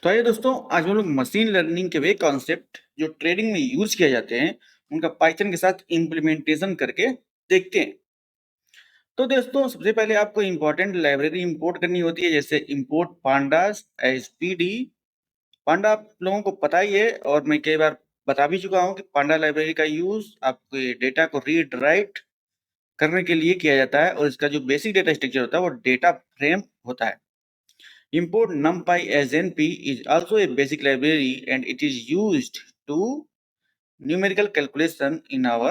तो आइए दोस्तों, आज हम लोग मशीन लर्निंग के वे कॉन्सेप्ट जो ट्रेडिंग में यूज किए जाते हैं, उनका पाइथन के साथ इम्प्लीमेंटेशन करके देखते हैं। तो दोस्तों, सबसे पहले आपको इंपॉर्टेंट लाइब्रेरी इंपोर्ट करनी होती है, जैसे import pandas as p d. Panda आप लोगों को पता ही है और मैं कई बार बता भी चुका हूँ कि पांडा लाइब्रेरी का यूज आपके डेटा को रीड राइट करने के लिए किया जाता है और इसका जो बेसिक डेटा स्ट्रक्चर होता है वो डेटा फ्रेम होता है। Import NumPy as NP is also a basic library and it is used to numerical calculation in our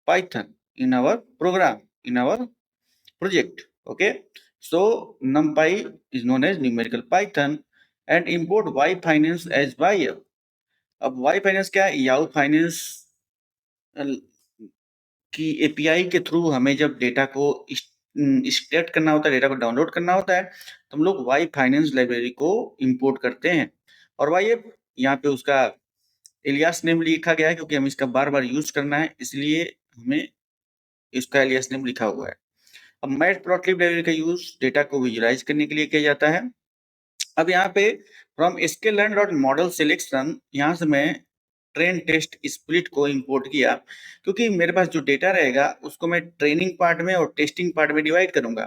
Python, in our program, in our project. Okay, so NumPy is known as numerical Python and import Y Finance as YF. अब Y Finance क्या है? Yahoo Finance की API के through हमें जब data को extract करना होता है, डेटा को डाउनलोड करना होता है, तो हम लोग वाई फाइनेंस लाइब्रेरी को इंपोर्ट करते हैं। और वाई यहाँ पे उसका एलियास नेम लिखा गया है क्योंकि हमें इसका बार बार यूज करना है, इसलिए हमें इसका एलियास नेम लिखा हुआ है। अब मैट प्लॉटलिब लाइब्रेरी का यूज डेटा को विजुअलाइज करने के लिए किया जाता है। अब यहाँ पे from sklearn dot model selection, यहाँ से मैं ट्रेन टेस्ट स्प्लिट को इंपोर्ट किया क्योंकि मेरे पास जो डेटा रहेगा उसको मैं ट्रेनिंग पार्ट में और टेस्टिंग पार्ट में डिवाइड करूंगा।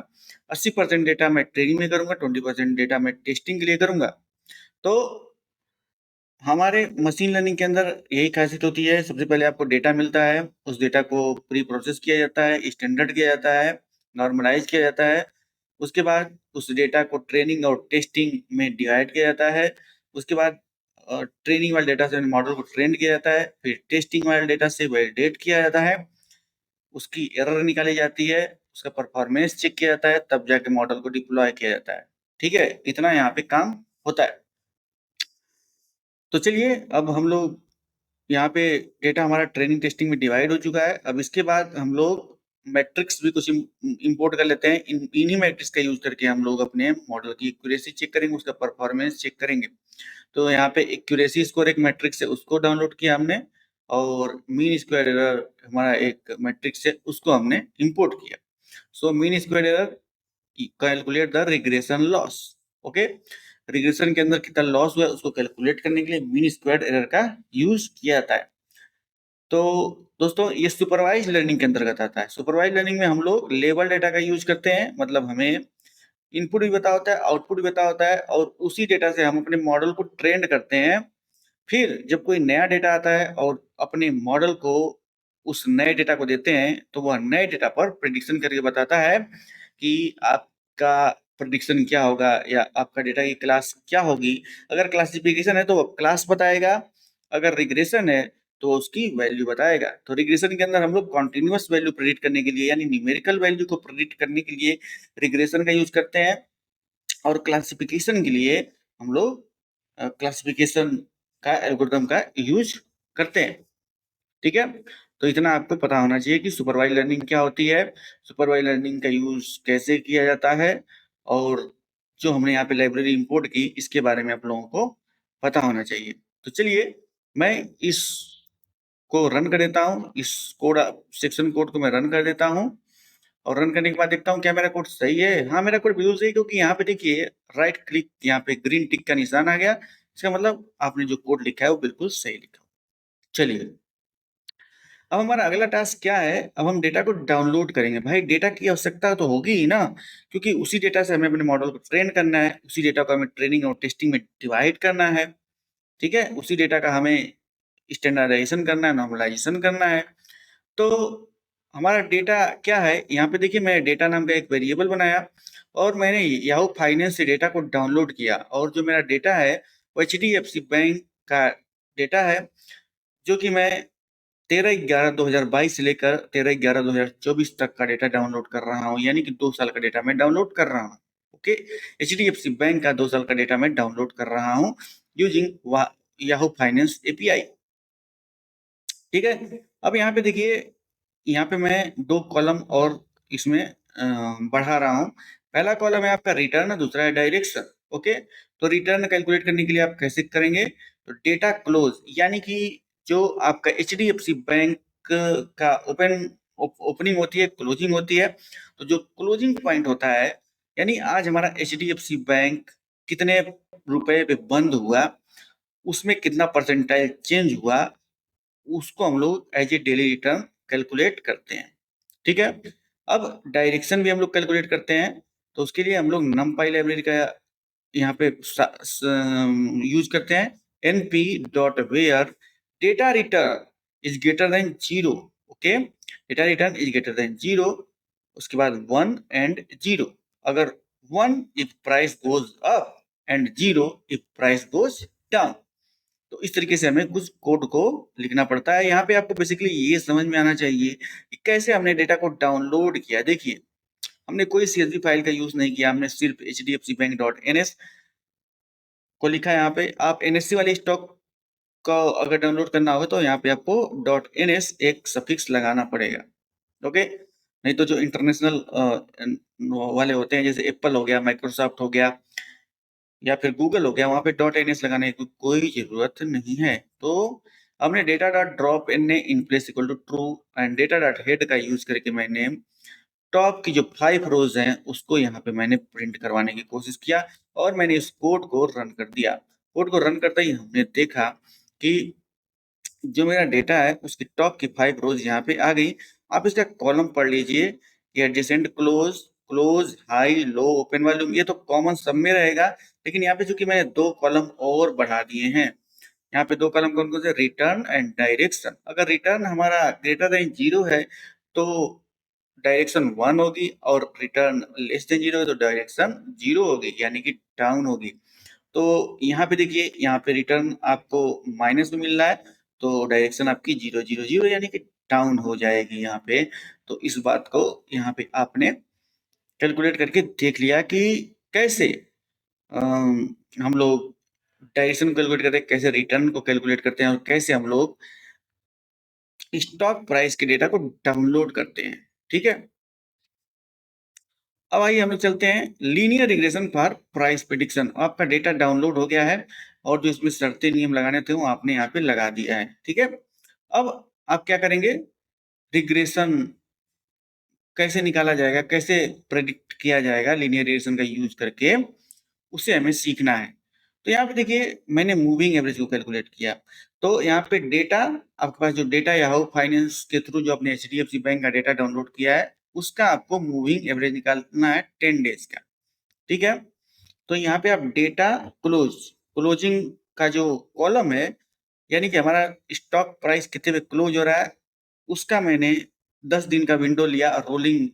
80% डेटा मैं ट्रेनिंग में करूंगा, 20% डेटा मैं टेस्टिंग के लिए करूंगा। तो हमारे मशीन लर्निंग के अंदर यही खासियत होती है, सबसे पहले आपको डेटा मिलता है, उस डेटा को प्री प्रोसेस किया जाता है, स्टैंडर्ड किया जाता है, नॉर्मलाइज किया जाता है। उसके बाद उस डेटा को ट्रेनिंग और टेस्टिंग में डिवाइड किया जाता है। उसके बाद ट्रेनिंग वाले डेटा से मॉडल को ट्रेन किया जाता है, फिर टेस्टिंग वाले डेटा से वैलिडेट किया जाता है, उसकी एरर निकाली जाती है, उसका परफॉर्मेंस चेक किया जाता है, तब जाके मॉडल को डिप्लॉय किया जाता है। ठीक है, इतना यहाँ पे काम होता है। तो चलिए, अब हम लोग यहाँ पे डेटा हमारा ट्रेनिंग टेस्टिंग में डिवाइड हो चुका है। अब इसके बाद हम लोग मैट्रिक्स भी कुछ इंपोर्ट कर लेते हैं। इन्हीं मैट्रिक्स का यूज करके हम लोग अपने मॉडल की एक्यूरेसी चेक करेंगे, उसका परफॉर्मेंस चेक करेंगे। तो यहाँ पे एक्यूरेसी स्कोर एक मैट्रिक्स है, उसको डाउनलोड किया हमने, और मीन स्क्वायर एरर हमारा एक मैट्रिक्स है, उसको हमने इंपोर्ट किया। So mean square error calculate the regression loss. Okay, regression के अंदर कितना लॉस हुआ है उसको कैलकुलेट करने के लिए मीन स्क्वायर्ड एरर का यूज किया जाता है। तो दोस्तों, ये सुपरवाइज लर्निंग के अंतर्गत आता है। सुपरवाइज लर्निंग में हम लोग लेबल डेटा का यूज करते हैं, मतलब हमें इनपुट भी पता होता है, आउटपुट भी पता होता है, और उसी डेटा से हम अपने मॉडल को ट्रेन करते हैं। फिर जब कोई नया डेटा आता है और अपने मॉडल को उस नए डेटा को देते हैं, तो वह नए डेटा पर प्रिडिक्शन करके बताता है कि आपका प्रिडिक्शन क्या होगा या आपका डेटा की क्लास क्या होगी। अगर क्लासिफिकेशन है तो वो क्लास बताएगा, अगर रिग्रेशन है तो उसकी वैल्यू बताएगा। तो रिग्रेशन के अंदर हम लोग कॉन्टिन्यूअस वैल्यू प्रेडिक्ट करने के लिए, यानी न्यूमेरिकल वैल्यू को प्रेडिक्ट करने के लिए रिग्रेशन का यूज करते हैं, और क्लासिफिकेशन के लिए हम लोग क्लासिफिकेशन का एल्गोरिथम का यूज करते हैं। ठीक है, तो इतना आपको पता होना चाहिए कि सुपरवाइज लर्निंग क्या होती है, सुपरवाइज लर्निंग का यूज कैसे किया जाता है, और जो हमने यहाँ पे लाइब्रेरी इंपोर्ट की इसके बारे में आप लोगों को पता होना चाहिए। तो चलिए, मैं इस को रन कर देता हूँ, इस कोड सेक्शन कोड को मैं रन कर देता हूँ, और रन करने के बाद देखता हूँ क्या मेरा कोड सही है। हाँ, मेरा कोड बिल्कुल सही है, क्योंकि यहाँ पे देखिए राइट क्लिक, यहाँ पे ग्रीन टिक का निशान आ गया। इसका मतलब आपने जो कोड लिखा है वो बिल्कुल सही लिखा। चलिए, अब हमारा अगला टास्क क्या है? अब हम डेटा को डाउनलोड करेंगे। भाई, डेटा की आवश्यकता तो होगी ही ना, क्योंकि उसी डेटा से हमें अपने मॉडल को ट्रेन करना है, उसी डेटा को हमें ट्रेनिंग और टेस्टिंग में डिवाइड करना है। ठीक है, उसी डेटा का हमें स्टैंडर्डाइजेशन करना है, नॉर्मलाइजेशन करना है। तो हमारा डेटा क्या है? यहाँ पे देखिए, मैं डेटा नाम का एक वेरिएबल बनाया और मैंने याहू फाइनेंस से डेटा को डाउनलोड किया, और जो मेरा डेटा है वो एचडीएफसी बैंक का डेटा है, जो कि मैं 13/11/2022 से लेकर 13/11/2024 तक का डेटा डाउनलोड कर रहा हूँ, यानी कि 2 साल का डेटा मैं डाउनलोड कर रहा हूँ। ओके, एचडीएफसी बैंक का 2 साल का डेटा मैं डाउनलोड कर रहा हूँ यूजिंग याहू फाइनेंस एपीआई। ठीक है, अब यहाँ पे देखिए, यहाँ पे मैं 2 कॉलम और इसमें बढ़ा रहा हूँ। पहला कॉलम है आपका रिटर्न, दूसरा है डायरेक्शन। ओके, तो रिटर्न कैलकुलेट करने के लिए आप कैसे करेंगे? तो डेटा क्लोज, यानी कि जो आपका एचडीएफसी बैंक का ओपनिंग होती है, क्लोजिंग होती है, तो जो क्लोजिंग पॉइंट होता है, यानी आज हमारा एचडीएफसी बैंक कितने रुपए पे बंद हुआ, उसमें कितना परसेंटाइल चेंज हुआ, उसको हम लोग as a daily return calculate करते हैं। ठीक है, अब डायरेक्शन भी हम लोग कैलकुलेट करते हैं, तो उसके लिए हम लोग नमपाई लाइब्रेरी का यहाँ पे यूज करते हैं। np dot where data return is greater than 0। Okay, data return is greater than 0, उसके बाद 1 एंड 0। अगर 1 if price goes up and 0 if price goes down. तो इस तरीके से हमें कुछ कोड को लिखना पड़ता है। यहाँ पे आपको बेसिकली ये समझ में आना चाहिए कि कैसे हमने डेटा को डाउनलोड किया। देखिए, हमने कोई CSV फाइल का यूज नहीं किया, हमने सिर्फ hdfcbank.ns को लिखा है। यहाँ पे आप NSE वाले स्टॉक का अगर डाउनलोड करना होगा तो यहाँ पे आपको .ns एक सफिक्स लगाना पड़ेगा। ओके, नहीं तो जो इंटरनेशनल वाले होते हैं, जैसे एप्पल हो गया, माइक्रोसॉफ्ट हो गया, या फिर गूगल हो गया, वहां पे .ns लगाने की कोई जरूरत नहीं है। तो हमने data dot dropna in place equal to true and data dot head का यूज करके मैंने टॉप की जो 5 रोज हैं उसको यहाँ पे मैंने प्रिंट करवाने की कोशिश किया, और मैंने इस कोड को रन कर दिया। कोड को रन करते ही हमने देखा कि जो मेरा डेटा है उसकी टॉप की 5 रोज यहाँ पे आ गई। आप इसका कॉलम पढ़ लीजिए कि एडजेसेंट, क्लोज, क्लोज, हाई, लो, ओपन वॉल्यूम, ये तो कॉमन सब में रहेगा। लेकिन यहाँ पे चूंकि मैंने 2 कॉलम और बढ़ा दिए हैं, यहाँ पे 2 कॉलम कौन कौन से, रिटर्न एंड डायरेक्शन। अगर रिटर्न हमारा ग्रेटर देन 0 है तो डायरेक्शन 1 होगी, और रिटर्न लेस देन 0 है तो डायरेक्शन 0 होगी, यानी कि डाउन होगी। तो यहाँ पे देखिए, यहाँ पे रिटर्न आपको माइनस में मिल रहा है, तो डायरेक्शन आपकी 0 0 0 यानी कि डाउन हो जाएगी यहाँ पे। तो इस बात को यहाँ पे आपने कैलकुलेट करके देख लिया कि कैसे हम लोग डायरेक्शन को कैलकुलेट करते हैं, कैसे रिटर्न को कैलकुलेट करते हैं, और कैसे हम लोग स्टॉक प्राइस के डेटा को डाउनलोड करते हैं। ठीक है, अब आइए हम लोग चलते हैं linear regression for price prediction. आपका डेटा डाउनलोड हो गया है, और जो इसमें शर्तें नियम लगाने थे वो आपने यहाँ पे लगा दिया है। ठीक है, अब आप क्या करेंगे, रिग्रेशन कैसे निकाला जाएगा, कैसे प्रेडिक्ट किया जाएगा लीनियर रिग्रेशन का यूज करके, उसे हमें सीखना है। तो यहाँ पे देखिए, मैंने मूविंग एवरेज को कैलकुलेट किया। तो यहाँ पे डेटा, आपके पास जो डेटा याहू फाइनेंस के थ्रू जो आपने HDFC बैंक का डेटा डाउनलोड किया है, उसका आपको मूविंग एवरेज निकालना है 10 डेज का। ठीक है, तो यहाँ पे आप डेटा क्लोजिंग का जो कॉलम है, यानी कि हमारा स्टॉक प्राइस कितने पे क्लोज हो रहा है, उसका मैंने 10 दिन का विंडो लिया और रोलिंग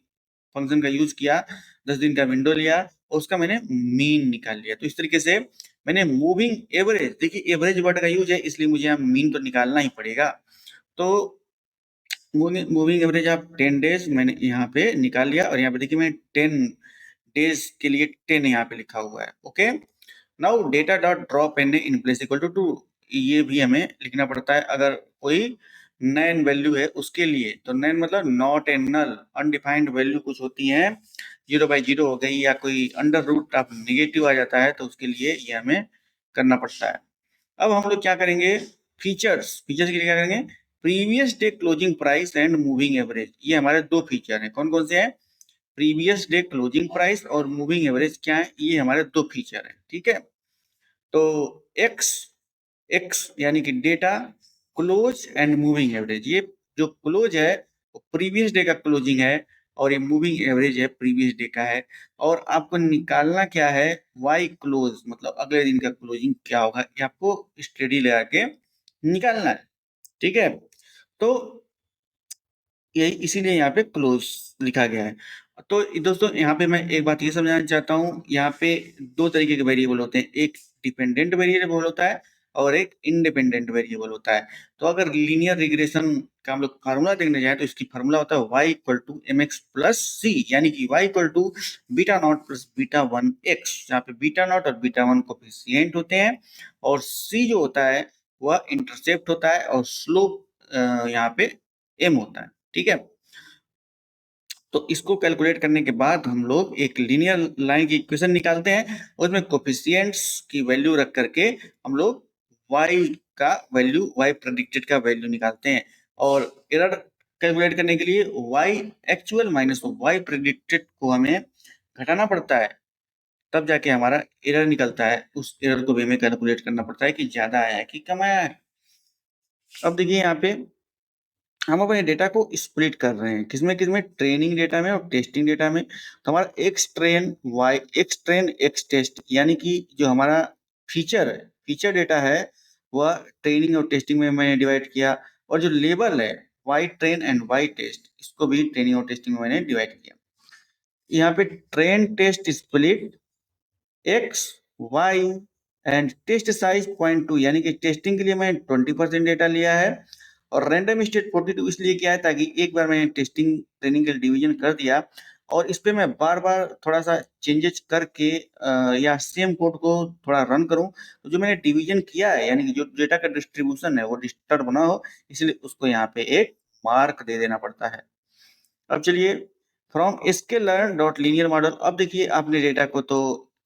फंक्शन का यूज किया। 10 दिन का विंडो लिया और उसका मैंने मीन निकाल लिया। तो इस तरीके से मैंने मूविंग एवरेज, देखिए एवरेज वर्ड का यूज है इसलिए मुझे यहाँ मीन तो निकालना ही पड़ेगा। तो मूविंग एवरेज आप 10 डेज मैंने यहाँ पे निकाल लिया, और यहाँ पे देखिए मैं 10 डेज के लिए 10 यहाँ पे लिखा हुआ है। Okay, now data dot dropna in place equal to 2, ये भी हमें लिखना पड़ता है। अगर कोई नैन वैल्यू है उसके लिए, तो नैन मतलब not N null, undefined value कुछ होती है, 0/0 हो गई, या कोई अंडर रूट ऑफ निगेटिव आ जाता है, तो उसके लिए ये हमें करना पड़ता है। अब हम लोग क्या करेंगे, फीचर्स, फीचर्स के लिए क्या करेंगे, previous day closing price and moving average, ये हमारे 2 फीचर हैं। कौन कौन से हैं, प्रीवियस डे क्लोजिंग प्राइस और मूविंग एवरेज क्या है, ये हमारे 2 फीचर हैं। ठीक है, तो एक्स एक्स यानी कि data close and moving average, ये जो क्लोज है वो प्रीवियस डे का क्लोजिंग है, और ये मूविंग एवरेज है प्रीवियस डे का है। और आपको निकालना क्या है, वाई क्लोज मतलब अगले दिन का क्लोजिंग क्या होगा, ये आपको स्टडी लगा के निकालना है। ठीक है, तो यही इसीलिए यहाँ पे क्लोज लिखा गया है। तो दोस्तों यहाँ पे मैं एक बात ये समझाना चाहता हूँ, यहाँ पे 2 तरीके के वेरिएबल होते हैं, एक डिपेंडेंट वेरिएबल होता है और एक इंडिपेंडेंट वेरिएबल होता है। तो अगर लीनियर रिग्रेशन का हम लोग फार्मूला देखने जाए तो इसकी फार्मूला होता है y equal to mx plus c, यानी कि y equal to beta naught plus beta 1x, जहाँ पे बीटा नॉट और बीटा 1 कोफिशिएंट होते हैं, और c जो होता है वह इंटरसेप्ट होता है, और स्लोप यहाँ पे m होता है। ठीक है, तो इसको कैलकुलेट करने के बाद हम लोग एक लीनियर लाइन की इक्वेशन निकालते हैं, उसमें कोफिशिएंट्स की वैल्यू रख करके हम लोग y का वैल्यू, y प्रेडिक्टेड का वैल्यू निकालते हैं। और एरर कैलकुलेट करने के लिए y actual minus y predicted को हमें घटाना पड़ता है, तब जाके हमारा एरर निकलता है। उस एरर को भी हमें कैलकुलेट करना पड़ता है कि ज़्यादा आया है कि कम आया है। अब देखिए यहाँ पे हम अपने डेटा को स्प्लिट कर रहे हैं, किसमें किसमें, ट्रेनिंग डेटा में और टेस्टिंग डेटा में। तो हमारा एक्स ट्रेन एक्स टेस्ट, यानी कि जो हमारा फीचर डेटा है वह ट्रेनिंग और टेस्टिंग में मैंने डिवाइड किया, और जो लेबल है Y train and Y test, इसको भी ट्रेनिंग और टेस्टिंग में मैंने डिवाइड किया। यहाँ पे train test split X Y and test size 0.2, यानी कि टेस्टिंग के लिए मैंने 20% डेटा लिया है, और रैंडम स्टेट 42 इसलिए किया है ताकि एक बार मैंने टेस्टिंग ट्रेनिंग के डिवीजन कर दिया, और इस पे मैं बार बार थोड़ा सा चेंजेस करके या सेम कोड को थोड़ा रन करूं, तो जो मैंने डिवीजन किया है यानी कि जो डेटा का डिस्ट्रीब्यूशन है वो डिस्टर्ब ना हो, इसलिए उसको यहाँ पे एक मार्क दे देना पड़ता है। अब चलिए from scaler dot linear model, अब देखिए आपने डेटा को तो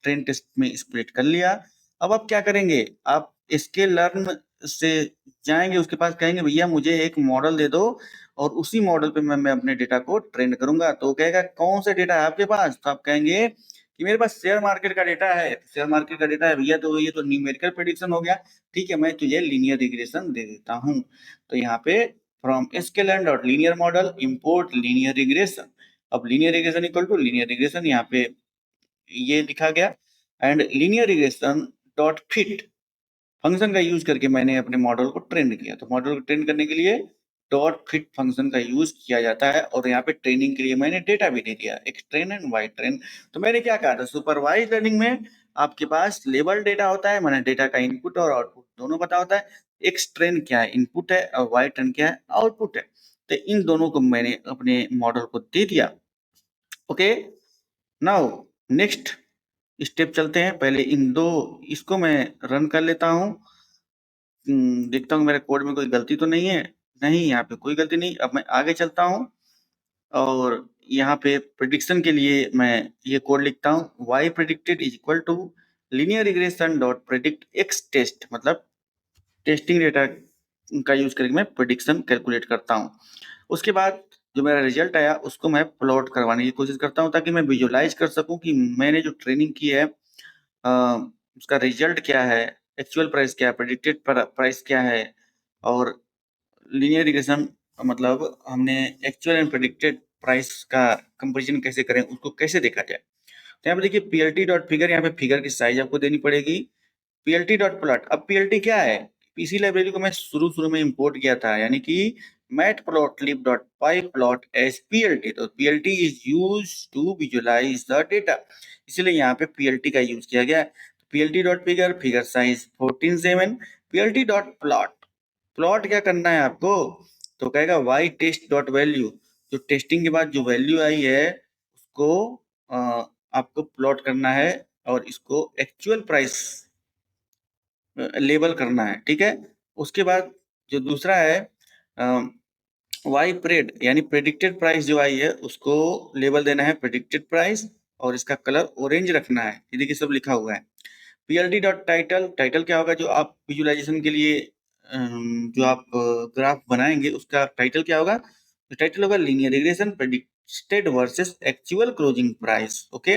ट्रेन टेस्ट में स्प्लिट कर लिया। अब आप क्या करेंगे, आप स्केलर्न से जाएंगे, उसके पास कहेंगे भैया मुझे एक मॉडल दे दो, और उसी मॉडल पे मैं अपने डेटा को ट्रेन करूंगा। तो वो कहेगा कौन सा डेटा है आपके पास, तो आप कहेंगे कि मेरे पास शेयर मार्केट का डेटा है। शेयर मार्केट का डेटा है भैया, तो ये तो न्यूमेरिकल प्रेडिक्शन हो गया, ठीक है मैं तुझे लीनियर रिग्रेशन दे देता हूँ। तो यहाँ पे from sklearn dot linear model import linear regression। अब linear regression equal to linear regression यहाँ पे ये लिखा गया, and linear regression dot fit function का यूज करके मैंने अपने मॉडल को ट्रेन किया। तो मॉडल को ट्रेन करने के लिए डॉट फिट फंक्शन का यूज किया जाता है, और यहाँ पे ट्रेनिंग के लिए मैंने डेटा भी दे दिया, X train and Y train. तो मैंने क्या कहा था, सुपरवाइज लर्निंग में आपके पास लेबल डेटा होता है, मैंने डेटा का इनपुट और आउटपुट दोनों पता होता है। एक्स ट्रेन क्या है, इनपुट है, और वाई ट्रेन क्या है, आउटपुट है। तो इन दोनों को मैंने अपने मॉडल को दे दिया। ओके, नाउ नेक्स्ट स्टेप चलते हैं। पहले इन दो इसको मैं रन कर लेता हूँ, देखता हूँ मेरे कोड में कोई गलती तो नहीं है। नहीं, यहाँ पे कोई गलती नहीं। अब मैं आगे चलता हूँ, और यहाँ पे प्रिडिक्शन के लिए मैं ये कोड लिखता हूँ, y predicted is equal to linear regression dot predict X test, मतलब टेस्टिंग डेटा का यूज करके मैं प्रिडिक्शन कैलकुलेट करता हूँ। उसके बाद जो मेरा रिजल्ट आया उसको मैं प्लॉट करवाने की कोशिश करता हूँ, ताकि मैं विजुअलाइज कर सकूँ कि मैंने जो ट्रेनिंग की है उसका रिजल्ट क्या है, एक्चुअल प्राइस क्या है, प्रेडिक्टेड प्राइस क्या है, और लीनियर रिग्रेशन मतलब हमने एक्चुअल एंड प्रेडिक्टेड प्राइस का कंपैरिजन कैसे करें, उसको कैसे देखा जाए। तो यहाँ पे देखिए पीएलटी डॉट फिगर, यहाँ पे फिगर की साइज आपको देनी पड़ेगी। पीएलटी डॉट प्लॉट, अब पीएलटी क्या है, पीसी लाइब्रेरी को मैं शुरू में इंपोर्ट किया था, यानी कि matplotlib dot pyplot as PLT. तो PLT is use to visualise the data, इसलिए यहाँ पे पीएलटी का यूज किया गया है। PLT dot figure, figure size 14:7। PLT dot plot, plot क्या करना है आपको, तो कहेगा वाई टेस्ट डॉट वैल्यू, जो टेस्टिंग के बाद जो वैल्यू आई है उसको आपको प्लॉट करना है, और इसको एक्चुअल प्राइस लेबल करना है, ठीक है। उसके बाद जो दूसरा है वाई प्रेड, यानी प्रेडिक्टेड प्राइस जो आई है उसको लेबल देना है प्रेडिक्टेड प्राइस, और इसका कलर ऑरेंज रखना है। ये देखिए सब लिखा हुआ है। पीएलडी डॉट टाइटल, टाइटल क्या होगा, जो आप विजुअलाइजेशन के लिए जो आप ग्राफ बनाएंगे उसका टाइटल क्या होगा, तो टाइटल होगा linear regression predicted versus actual closing price. Okay,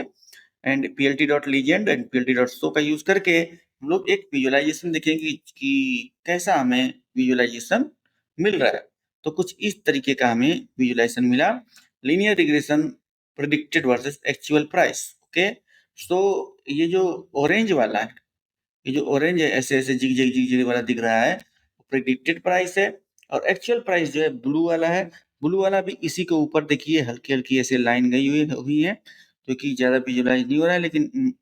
and PLT dot legend and PLT dot show का यूज करके हम लोग एक विजुअलाइजेशन देखेंगे कि कैसा हमें विजुअलाइजेशन मिल रहा है। तो कुछ इस तरीके का हमें विजुअलाइजेशन मिला, linear regression predicted versus actual price. Okay, so ये जो ऑरेंज वाला है, ये जो ऑरेंज है ऐसे ऐसे जिग जिग वाला दिख रहा है, प्रेडिक्टेड प्राइस है, और एक्चुअल प्राइस जो है ब्लू वाला है। ब्लू वाला भी इसी के ऊपर देखिए हल्की हल्की ऐसे लाइन गई हुई है, जो कि ज्यादा विजुअलाइज नहीं हो रहा है, लेकिन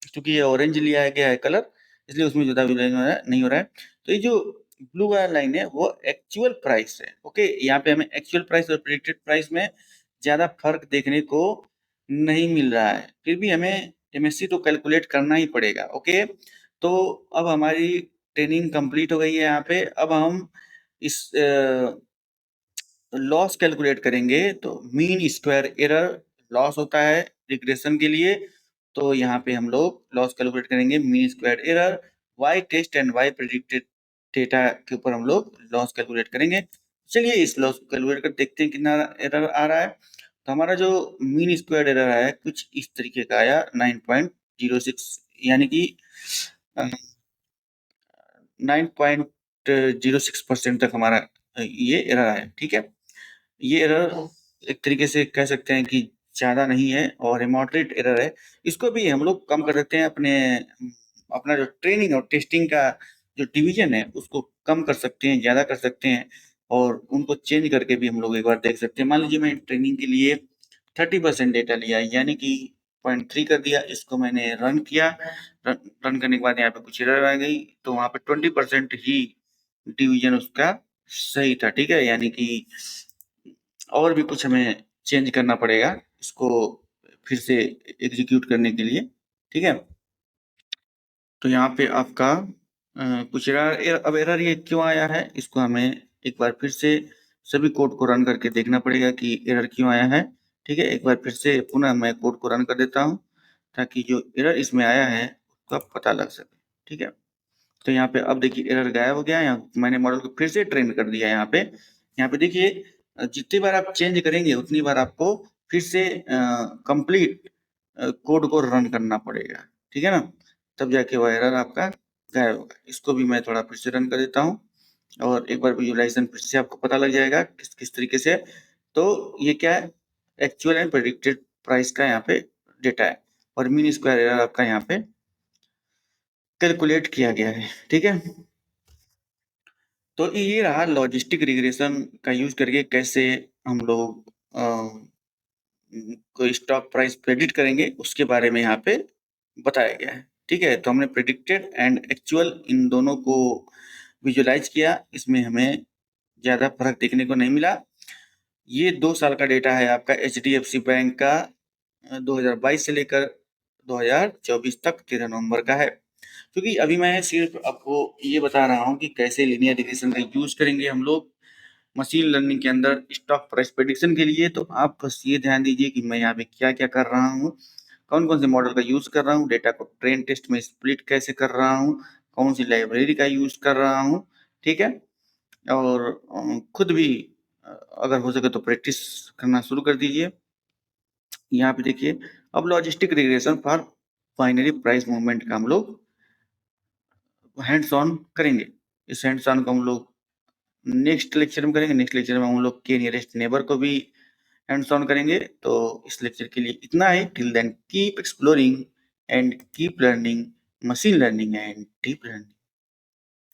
क्योंकि ये ऑरेंज लिया गया है कलर, इसलिए उसमें ज्यादा विजुअलाइज नहीं हो रहा है। तो ये जो ब्लू वाला लाइन है वो एक्चुअल प्राइस है। ओके, यहाँ पे हमें एक्चुअल प्राइस और प्रेडिक्टेड प्राइस में ज्यादा फर्क देखने को नहीं मिल रहा है, फिर भी हमें एमएससी तो कैलकुलेट करना ही पड़ेगा। ओके, तो अब हमारी ट्रेनिंग कंप्लीट हो गई है। यहाँ पे अब हम इस लॉस कैलकुलेट करेंगे। तो मीन स्क्वायर एरर लॉस होता है रिग्रेशन के लिए, तो यहाँ पे हम लोग लॉस कैलकुलेट करेंगे mean square error, Y test and Y predicted data के ऊपर हम लोग लॉस कैलकुलेट करेंगे। चलिए इस लॉस को कैलकुलेट कर देखते हैं कितना एरर आ रहा है। तो हमारा जो मीन स्क्वायर एरर है कुछ इस तरीके का आया 9.2। 9.06 यानी कि 9.06% तक हमारा ये एरर आया, ठीक है। ये एरर एक तरीके से कह सकते हैं कि ज़्यादा नहीं है और मॉडरेट एरर है। इसको भी हम लोग कम कर सकते हैं अपना जो ट्रेनिंग और टेस्टिंग का जो डिवीज़न है उसको कम कर सकते हैं, ज़्यादा कर सकते हैं और उनको चेंज करके भी हम लोग एक बार देख सकते हैं। मान लीजिए मैं ट्रेनिंग के लिए 30% डेटा लिया यानी कि 0.3 कर दिया, इसको मैंने रन किया। रन करने के बाद यहाँ पे कुछ एरर आ गई तो वहाँ पे 20% ही डिवीज़न उसका सही था, ठीक है। यानी कि और भी कुछ हमें चेंज करना पड़ेगा इसको फिर से एग्जीक्यूट करने के लिए, ठीक है। तो यहाँ पे आपका कुछ अब एरर ये क्यों आया है, इसको हमें एक बार फिर से सभी कोड को रन करके देखना पड़ेगा कि एरर क्यों आया है, ठीक है। एक बार फिर से पुनः मैं कोड को रन कर देता हूँ ताकि जो एरर इसमें आया है उसका पता लग सके, ठीक है। तो यहाँ पे अब देखिए एरर गायब हो गया। यहाँ मैंने मॉडल को फिर से ट्रेन कर दिया। यहाँ पे देखिए जितनी बार आप चेंज करेंगे उतनी बार आपको फिर से कंप्लीट कोड को रन करना पड़ेगा, ठीक है ना। तब जाके वो एरर आपका गायब होगा। इसको भी मैं थोड़ा फिर से रन कर देता हूँ और एक बार विजुअलाइजेशन फिर से आपको पता लग जाएगा किस किस तरीके से। तो ये क्या है, एक्चुअल एंड प्रेडिक्टेड प्राइस का यहाँ पे डेटा है और मीन स्क्वायर एरर आपका यहाँ पे कैलकुलेट किया गया है, ठीक है। तो ये रहा लॉजिस्टिक रिग्रेशन का यूज करके कैसे हम लोग कोई स्टॉक प्राइस प्रेडिक्ट करेंगे उसके बारे में यहाँ पे बताया गया है, ठीक है। तो हमने प्रेडिक्टेड एंड एक्चुअल इन दोनों को विजुअलाइज किया। इसमें हमें ज़्यादा फर्क देखने को नहीं मिला। ये 2 साल का डेटा है आपका एचडीएफसी बैंक का 2022 से लेकर 2024 तक 13 नवंबर का है। क्योंकि अभी मैं सिर्फ आपको ये बता रहा हूँ कि कैसे लीनियर रिग्रेशन का यूज करेंगे हम लोग मशीन लर्निंग के अंदर स्टॉक प्राइस प्रेडिक्शन के लिए। तो आप बस ये ध्यान दीजिए कि मैं यहाँ पे क्या क्या कर रहा हूँ, कौन कौन से मॉडल का यूज कर रहा हूँ, डेटा को ट्रेन टेस्ट में स्प्लिट कैसे कर रहा हूँ, कौन सी लाइब्रेरी का यूज कर रहा हूँ, ठीक है। और खुद भी अगर हो सके तो प्रैक्टिस करना शुरू कर दीजिए। यहाँ पे देखिए अब logistic regression for binary price movement का हम लोग हैंड्स ऑन करेंगे। इस हैंड्स ऑन को हम लोग नेक्स्ट लेक्चर में करेंगे। नेक्स्ट लेक्चर में हम लोग के नियरेस्ट नेबर को भी हैंड्स ऑन करेंगे। तो इस लेक्चर के लिए इतना ही। Till then keep exploring and keep learning machine learning and deep learning.